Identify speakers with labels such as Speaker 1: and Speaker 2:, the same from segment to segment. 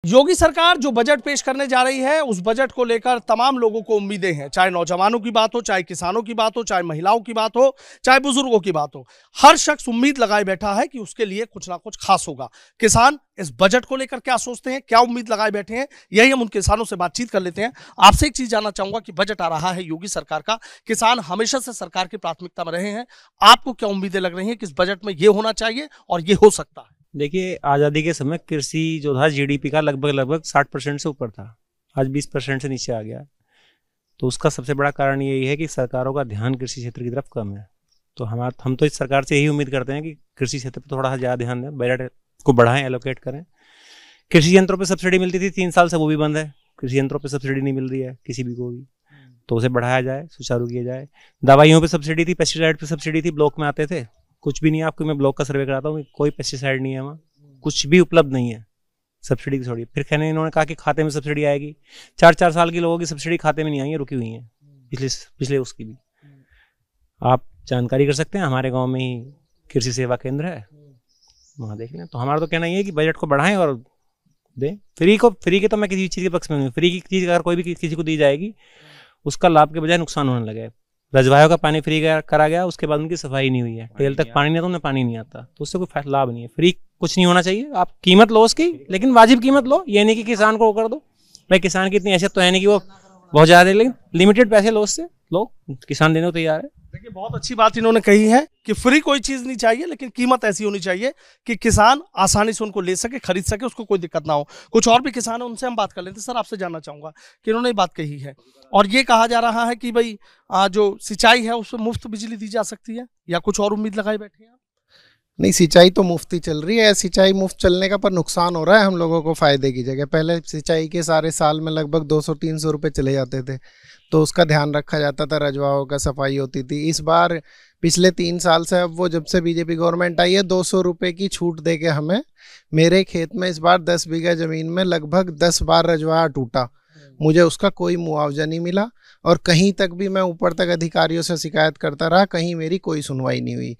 Speaker 1: योगी सरकार जो बजट पेश करने जा रही है, उस बजट को लेकर तमाम लोगों को उम्मीदें हैं। चाहे नौजवानों की बात हो, चाहे किसानों की बात हो, चाहे महिलाओं की बात हो, चाहे बुजुर्गों की बात हो, हर शख्स उम्मीद लगाए बैठा है कि उसके लिए कुछ ना कुछ खास होगा। किसान इस बजट को लेकर क्या सोचते हैं, क्या उम्मीद लगाए बैठे हैं, यही हम उन किसानों से बातचीत कर लेते हैं। आपसे एक चीज जानना चाहूंगा कि बजट आ रहा है योगी सरकार का, किसान हमेशा से सरकार की प्राथमिकता में रहे हैं, आपको क्या उम्मीदें लग रही हैं कि इस बजट में ये होना चाहिए और ये हो सकता है?
Speaker 2: देखिए, आज़ादी के समय कृषि जो था जीडीपी का लगभग 60% से ऊपर था। आज 20% से नीचे आ गया। तो उसका सबसे बड़ा कारण यही है कि सरकारों का ध्यान कृषि क्षेत्र की तरफ कम है। तो हम तो इस सरकार से यही उम्मीद करते हैं कि कृषि क्षेत्र पर थोड़ा सा ज़्यादा ध्यान दें, बजट को बढ़ाएं, एलोकेट करें। कृषि यंत्रों पर सब्सिडी मिलती थी 3 साल से, वो भी बंद है। कृषि यंत्रों पर सब्सिडी नहीं मिल रही है किसी भी को भी, तो उसे बढ़ाया जाए, सुचारू किया जाए। दवाइयों पर सब्सिडी थी, पेस्टिसाइड पर सब्सिडी थी, ब्लॉक में आते थे, कुछ भी नहीं है। आपको मैं ब्लॉक का सर्वे कराता हूँ, कोई पेस्टिसाइड नहीं है वहाँ, कुछ भी उपलब्ध नहीं है। सब्सिडी की छोड़िए। फिर कहने इन्होंने कहा कि खाते में सब्सिडी आएगी। 4-4 साल के लोगों की सब्सिडी खाते में नहीं आई है, रुकी हुई है पिछले उसकी भी। आप जानकारी कर सकते हैं, हमारे गांव में ही कृषि सेवा केंद्र है, वहाँ देख लें। तो हमारा तो कहना ये है कि बजट को बढ़ाएं और दें। फ्री के तो मैं किसी चीज़ के पक्ष में नहीं। फ्री की चीज़ अगर कोई भी किसी को दी जाएगी, उसका लाभ के बजाय नुकसान होने लगे। रजवायों का पानी फ्री करा गया, उसके बाद उनकी सफाई नहीं हुई है, टेल तक पानी नहीं आता, उन्हें पानी नहीं आता, तो उससे कोई लाभ नहीं है। फ्री कुछ नहीं होना चाहिए। आप कीमत लो उसकी, लेकिन वाजिब कीमत लो। ये नहीं कि किसान को कर दो। भाई, किसान की इतनी हैसियत तो है नहीं कि वो बहुत ज़्यादा, लेकिन लिमिटेड पैसे लो उससे, लो, किसान देने को तैयार है।
Speaker 1: देखिए, बहुत अच्छी बात इन्होंने कही है कि फ्री कोई चीज नहीं चाहिए, लेकिन कीमत ऐसी होनी चाहिए कि किसान आसानी से उनको ले सके, खरीद सके, उसको कोई दिक्कत ना हो। कुछ और भी किसान है, उनसे हम बात कर लेते हैं। सर, आपसे जानना चाहूंगा कि इन्होंने बात कही है और ये कहा जा रहा है कि भाई जो सिंचाई है उसमें मुफ्त बिजली दी जा सकती है, या कुछ और उम्मीद लगाए बैठे हैं आप?
Speaker 3: नहीं, सिंचाई तो मुफ्त ही चल रही है। सिंचाई मुफ्त चलने का पर नुकसान हो रहा है हम लोगों को फायदे की जगह। पहले सिंचाई के सारे साल में लगभग 200-300 रुपये चले जाते थे, तो उसका ध्यान रखा जाता था, रजवाओं का सफाई होती थी। इस बार पिछले 3 साल से, अब वो जब से बीजेपी गवर्नमेंट आई है, 200 रुपये की छूट दे के हमें, मेरे खेत में इस बार 10 बीघा ज़मीन में लगभग 10 बार रजवा टूटा। मुझे उसका कोई मुआवजा नहीं मिला और कहीं तक भी मैं ऊपर तक अधिकारियों से शिकायत करता रहा, कहीं मेरी कोई सुनवाई नहीं हुई।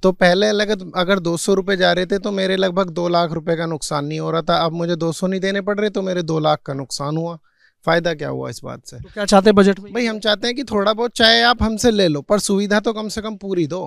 Speaker 3: तो पहले अगर 200 रुपये जा रहे थे तो मेरे लगभग 2 लाख रुपए का नुकसान नहीं हो रहा था। अब मुझे 200 नहीं देने पड़ रहे, तो मेरे 2 लाख का नुकसान हुआ। फायदा क्या हुआ इस बात से?
Speaker 1: तो क्या चाहते हैं बजट में?
Speaker 3: भाई, हम चाहते हैं कि थोड़ा बहुत चाहे आप हमसे ले लो, पर सुविधा तो कम से कम पूरी दो।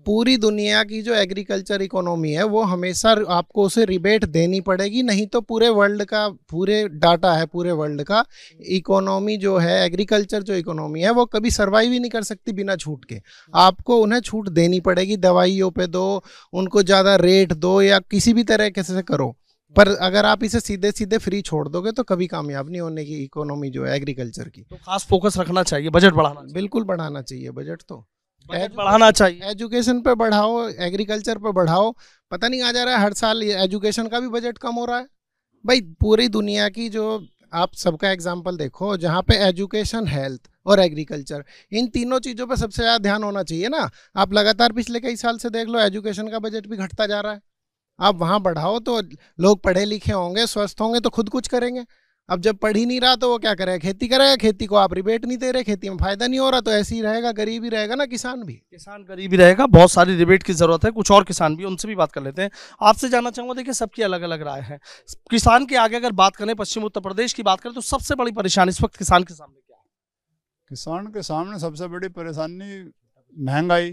Speaker 3: पूरी दुनिया की जो एग्रीकल्चर इकोनॉमी है, वो हमेशा आपको उसे रिबेट देनी पड़ेगी, नहीं तो पूरे वर्ल्ड का, पूरे डाटा है पूरे वर्ल्ड का, इकोनॉमी जो है, एग्रीकल्चर जो इकोनॉमी है, वो कभी सर्वाइव ही नहीं कर सकती बिना छूट के। आपको उन्हें छूट देनी पड़ेगी, दवाइयों पे दो, उनको ज़्यादा रेट दो, या किसी भी तरह से करो। पर अगर आप इसे सीधे सीधे फ्री छोड़ दोगे तो कभी कामयाब नहीं होने की इकोनॉमी जो है एग्रीकल्चर की।
Speaker 1: तो खास फोकस रखना चाहिए, बजट बढ़ाना चाहिए।
Speaker 3: बिल्कुल बढ़ाना चाहिए बजट, तो
Speaker 1: बजट बढ़ाना चाहिए।
Speaker 3: एजुकेशन पे बढ़ाओ, एग्रीकल्चर पे बढ़ाओ। पता नहीं आ जा रहा है हर साल एजुकेशन का भी बजट कम हो रहा है। भाई, पूरी दुनिया की जो आप सबका एग्जाम्पल देखो, जहाँ पे एजुकेशन, हेल्थ और एग्रीकल्चर, इन तीनों चीज़ों पे सबसे ज़्यादा ध्यान होना चाहिए ना। आप लगातार पिछले कई साल से देख लो, एजुकेशन का बजट भी घटता जा रहा है। आप वहाँ बढ़ाओ तो लोग पढ़े लिखे होंगे, स्वस्थ होंगे, तो खुद कुछ करेंगे। अब जब पढ़ ही नहीं रहा तो वो क्या करेगा? खेती करेगा। खेती को आप रिबेट नहीं दे रहे, खेती में फायदा नहीं हो रहा, तो ऐसे ही रहेगा, गरीब ही रहेगा ना किसान भी।
Speaker 1: किसान गरीब ही रहेगा। बहुत सारी रिबेट की जरूरत है। कुछ और किसान भी, उनसे भी बात कर लेते हैं। आपसे जानना चाहूंगा, देखिए, सबकी अलग अलग राय है। किसान के आगे अगर बात करें, पश्चिम उत्तर प्रदेश की बात करें, तो सबसे बड़ी परेशानी इस वक्त किसान के सामने क्या है?
Speaker 4: किसान के सामने सबसे बड़ी परेशानी महंगाई,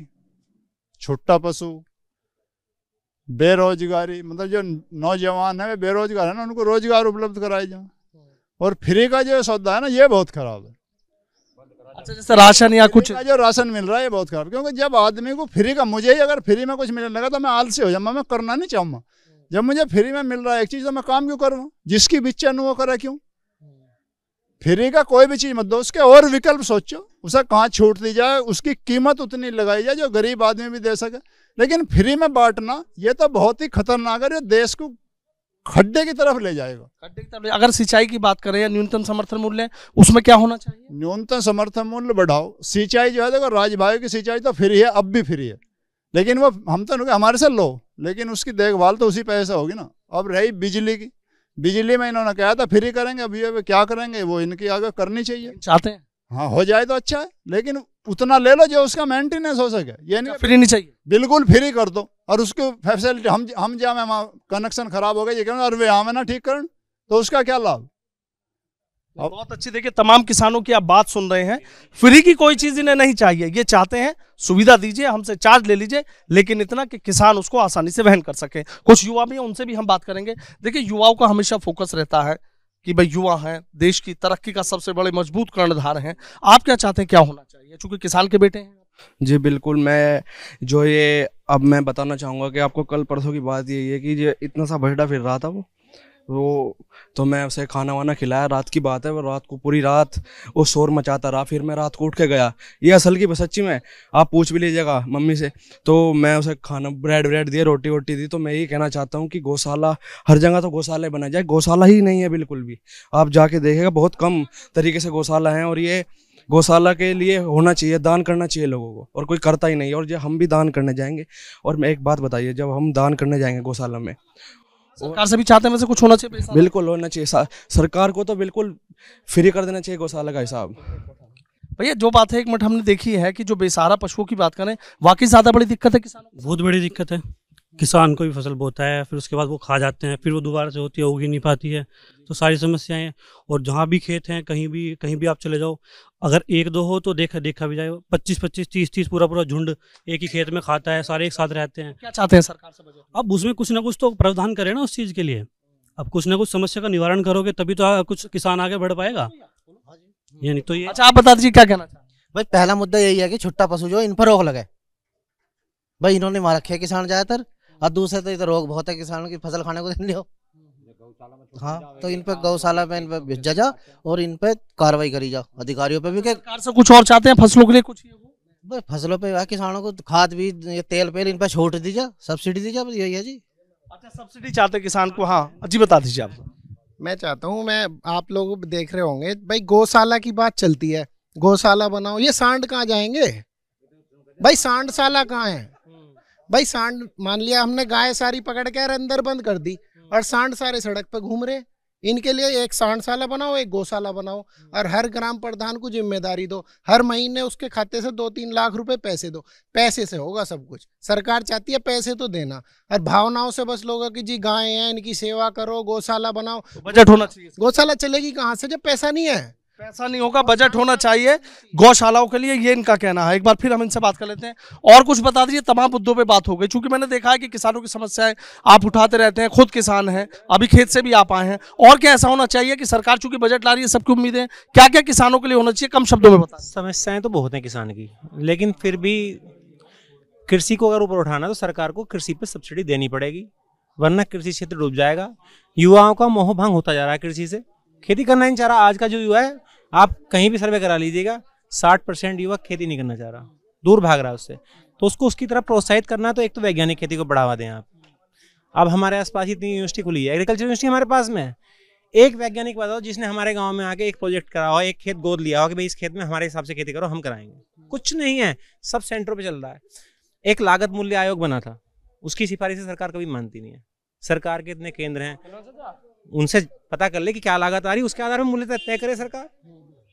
Speaker 4: छोटा पशु, बेरोजगारी। मतलब जो नौजवान है वे बेरोजगार है ना, उनको रोजगार उपलब्ध कराए जाए। और फ्री का जो सौदा है ना, ये बहुत खराब है।
Speaker 1: अच्छा, जैसे राशन या कुछ
Speaker 4: जो राशन मिल रहा है ये बहुत खराब। क्योंकि जब आदमी को फ्री का, मुझे ही अगर फ्री में कुछ मिलने लगा तो मैं आलसी हो जाऊंगा, मैं करना नहीं चाहूँगा। जब मुझे फ्री में मिल रहा है एक चीज़, तो मैं काम क्यों करूँ? जिसकी बिच्चा न वो करे क्यों? फ्री का कोई भी चीज़ मत दो, उसके और विकल्प सोचो, उसे कहाँ छूट दी जाए, उसकी कीमत उतनी लगाई जाए जो गरीब आदमी भी दे सके। लेकिन फ्री में बांटना ये तो बहुत ही खतरनाक है, ये देश को खड्डे की तरफ ले जाएगा।
Speaker 1: खड्डे की तरफ। अगर सिंचाई की बात करें या न्यूनतम समर्थन मूल्य, उसमें क्या होना चाहिए?
Speaker 4: न्यूनतम समर्थन मूल्य बढ़ाओ। सिंचाई जो है, देखो, राजभाई की सिंचाई तो फ्री है, अब भी फ्री है, लेकिन वो हम तो हमारे से लो, लेकिन उसकी देखभाल तो उसी पैसे होगी ना। अब रही बिजली की, बिजली में इन्होंने कहा था फ्री करेंगे, अब ये क्या करेंगे, वो इनकी आगे करनी चाहिए।
Speaker 1: चाहते हैं
Speaker 4: हाँ, हो जाए तो अच्छा है, लेकिन उतना ले लो जो उसका मेंटेनेंस हो सके। ये नहीं
Speaker 1: फ्री नहीं चाहिए,
Speaker 4: बिल्कुल फ्री कर दो। और उसको फैसिलिटी हम जहाँ में कनेक्शन खराब हो गया, ये कहना, और वे आवे ना ठीक करन, तो उसका क्या लाभ?
Speaker 1: बहुत अच्छी, देखिए तमाम किसानों की आप बात सुन रहे हैं। फ्री की कोई चीज इन्हें नहीं चाहिए, ये चाहते हैं सुविधा दीजिए, हमसे चार्ज ले लीजिए, लेकिन इतना कि किसान उसको आसानी से वहन कर सके। कुछ युवा भी हैं, उनसे भी हम बात करेंगे। देखिए युवाओं का हमेशा फोकस रहता है कि भाई युवा हैं, देश की तरक्की का सबसे बड़े मजबूत कर्णधार हैं। आप क्या चाहते हैं, क्या होना चाहिए, चूंकि किसान के बेटे हैं?
Speaker 5: जी बिल्कुल, मैं जो ये अब मैं बताना चाहूँगा कि आपको कल परसों की बात यही है कि ये इतना सा भजड़ा फिर रहा था वो तो मैं उसे खाना वाना खिलाया, रात की बात है, वो रात को पूरी रात वो शोर मचाता रहा। फिर मैं रात को उठ के गया, ये असल की सच्ची में आप पूछ भी लीजिएगा मम्मी से, तो मैं उसे खाना ब्रेड दिए, रोटी वोटी दी। तो मैं यही कहना चाहता हूँ कि गौशाला हर जगह तो गौशाला बना जाए, गौशाला ही नहीं है बिल्कुल भी। आप जाके देखेगा बहुत कम तरीके से गौशाला हैं, और ये गौशाला के लिए होना चाहिए, दान करना चाहिए लोगों को, और कोई करता ही नहीं है। और जब हम भी दान करने जाएंगे, और मैं एक बात बताइए, जब हम दान करने जाएंगे गौशाला में,
Speaker 1: सरकार से भी चाहते हैं वैसे कुछ होना चाहिए?
Speaker 5: बिल्कुल होना चाहिए, सरकार को तो बिल्कुल फ्री कर देना चाहिए गौशाला का हिसाब।
Speaker 1: भैया जो बात है, एक मिनट, हमने देखी है कि जो बेसहारा पशुओं की बात करें, वाकई ज्यादा बड़ी दिक्कत है किसानों को।
Speaker 6: बहुत बड़ी दिक्कत है। किसान कोई फसल बोता है, फिर उसके बाद वो खा जाते हैं, फिर वो दोबारा से होती है, उग ही नहीं पाती है, तो सारी समस्याएं हैं। और जहाँ भी खेत हैं, कहीं भी आप चले जाओ, अगर एक दो हो तो देखा भी जाए, 25-25, 30-30 पूरा झुंड एक ही खेत में खाता है, सारे एक साथ रहते हैं।
Speaker 1: क्या चाहते हैं सरकार से बजट?
Speaker 6: अब उसमें कुछ ना कुछ तो प्रावधान करें ना उस चीज़ के लिए। अब कुछ ना कुछ समस्या का निवारण करोगे तभी तो कुछ किसान आगे बढ़ पाएगा, यानी तो ये।
Speaker 1: अच्छा आप बता दीजिए क्या कहना चाहते हैं?
Speaker 7: भाई पहला मुद्दा यही है कि छुट्टा पशु जो इन पर रोक लगे, भाई इन्होंने मार रखे किसान ज्यादातर। और दूसरे तो इधर रोग बहुत है किसानों की, फसल खाने को दिन लियो। हाँ, तो इन पे गौशाला में इन पे भेजा जा और इन पे कार्रवाई करी जा, अधिकारियों पे भी।
Speaker 1: सरकार से कुछ और चाहते हैं फसलों के लिए कुछ?
Speaker 7: भाई फसलों पे किसानों को खाद भी, ये तेल पे इन पे छूट दी जा, सब्सिडी दी जा, यही है जी।
Speaker 1: अच्छा सब्सिडी चाहते हैं किसान को? हाँ जी बता दीजिए आप।
Speaker 3: मैं चाहता हूँ, मैं आप लोग देख रहे होंगे भाई, गौशाला की बात चलती है, गौशाला बनाओ। ये सांड कहाँ जाएंगे भाई, सांडशाला कहाँ है भाई? सांड मान लिया हमने गाय सारी पकड़ के अंदर बंद कर दी, और सांड सारे सड़क पे घूम रहे। इनके लिए एक सांडशाला बनाओ, एक गौशाला बनाओ, और हर ग्राम प्रधान को जिम्मेदारी दो, हर महीने उसके खाते से 2-3 लाख रुपए पैसे दो। पैसे से होगा सब कुछ। सरकार चाहती है पैसे तो देना, और भावनाओं से बस लोगों की जी गाय हैं इनकी सेवा करो, गौशाला बनाओ।
Speaker 1: बजट होना चाहिए।
Speaker 3: गौशाला चलेगी कहाँ से जब पैसा नहीं है?
Speaker 1: पैसा नहीं होगा, बजट होना चाहिए गौशालाओं के लिए, ये इनका कहना है। एक बार फिर हम इनसे बात कर लेते हैं, और कुछ बता दीजिए। तमाम मुद्दों पे बात हो गई, क्योंकि मैंने देखा है कि किसानों की समस्याएं आप उठाते रहते हैं, खुद किसान हैं, अभी खेत से भी आप आए हैं। और क्या ऐसा होना चाहिए कि सरकार चूंकि बजट ला रही है, सबकी उम्मीदें क्या क्या किसानों के लिए होना चाहिए, कम शब्दों में बता।
Speaker 2: समस्याएं तो बहुत हैं किसान की, लेकिन फिर भी कृषि को अगर ऊपर उठाना तो सरकार को कृषि पर सब्सिडी देनी पड़ेगी, वरना कृषि क्षेत्र डूब जाएगा। युवाओं का मोह भंग होता जा रहा है, कृषि से खेती करना नहीं चाह रहा। आज का जो युवा है, आप कहीं भी सर्वे करा लीजिएगा, 60% युवा खेती नहीं करना चाह रहा, दूर भाग रहा है उससे। तो उसको उसकी तरफ प्रोत्साहित करना है, तो एक तो वैज्ञानिक खेती को बढ़ावा दें आप। अब हमारे आसपास इतनी यूनिवर्सिटी खुली है, एग्रीकल्चर यूनिवर्सिटी हमारे पास में है। एक वैज्ञानिक बताओ जिसने हमारे गांव में आके एक प्रोजेक्ट करा हो, एक खेत गोद लिया हो कि भाई इस खेत में हमारे हिसाब से खेती करो, हम कराएंगे। कुछ नहीं है, सब सेंटरों पे चल रहा है। एक लागत मूल्य आयोग बना था, उसकी सिफारिश सरकार कभी मानती नहीं है। सरकार के इतने केंद्र हैं, उनसे पता कर ले कि क्या लागत आ रही है, उसके आधार पर मूल्य तय करे सरकार।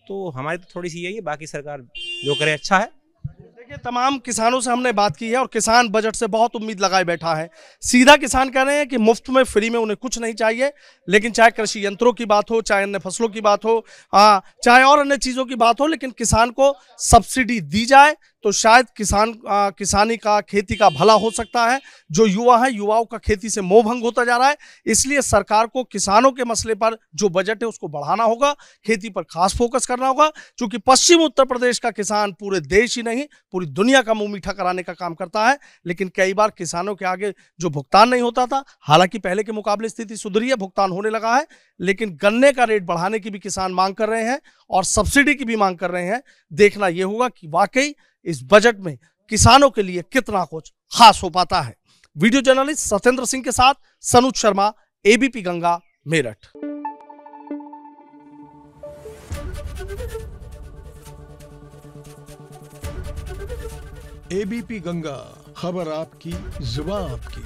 Speaker 2: तो हमारी तो थोड़ी सी यही है, बाकी सरकार जो करे अच्छा है।
Speaker 1: देखिए तमाम किसानों से हमने बात की है, और किसान बजट से बहुत उम्मीद लगाए बैठा है। सीधा किसान कह रहे हैं कि मुफ्त में, फ्री में उन्हें कुछ नहीं चाहिए, लेकिन चाहे कृषि यंत्रों की बात हो, चाहे अन्य फसलों की बात हो, चाहे और अन्य चीज़ों की बात हो, लेकिन किसान को सब्सिडी दी जाए तो शायद किसानी का, खेती का भला हो सकता है। जो युवा है, युवाओं का खेती से मोह भंग होता जा रहा है। इसलिए सरकार को किसानों के मसले पर जो बजट है उसको बढ़ाना होगा, खेती पर खास फोकस करना होगा, क्योंकि पश्चिम उत्तर प्रदेश का किसान पूरे देश ही नहीं पूरी दुनिया का मुंह मीठा कराने का काम करता है। लेकिन कई बार किसानों के आगे जो भुगतान नहीं होता था, हालांकि पहले के मुकाबले स्थिति सुधरी है, भुगतान होने लगा है, लेकिन गन्ने का रेट बढ़ाने की भी किसान मांग कर रहे हैं और सब्सिडी की भी मांग कर रहे हैं। देखना यह होगा कि वाकई इस बजट में किसानों के लिए कितना कुछ खास हो पाता है। वीडियो जर्नलिस्ट सत्येंद्र सिंह के साथ सनुज शर्मा, एबीपी गंगा, मेरठ।
Speaker 8: एबीपी गंगा, खबर आपकी, जुबान आपकी।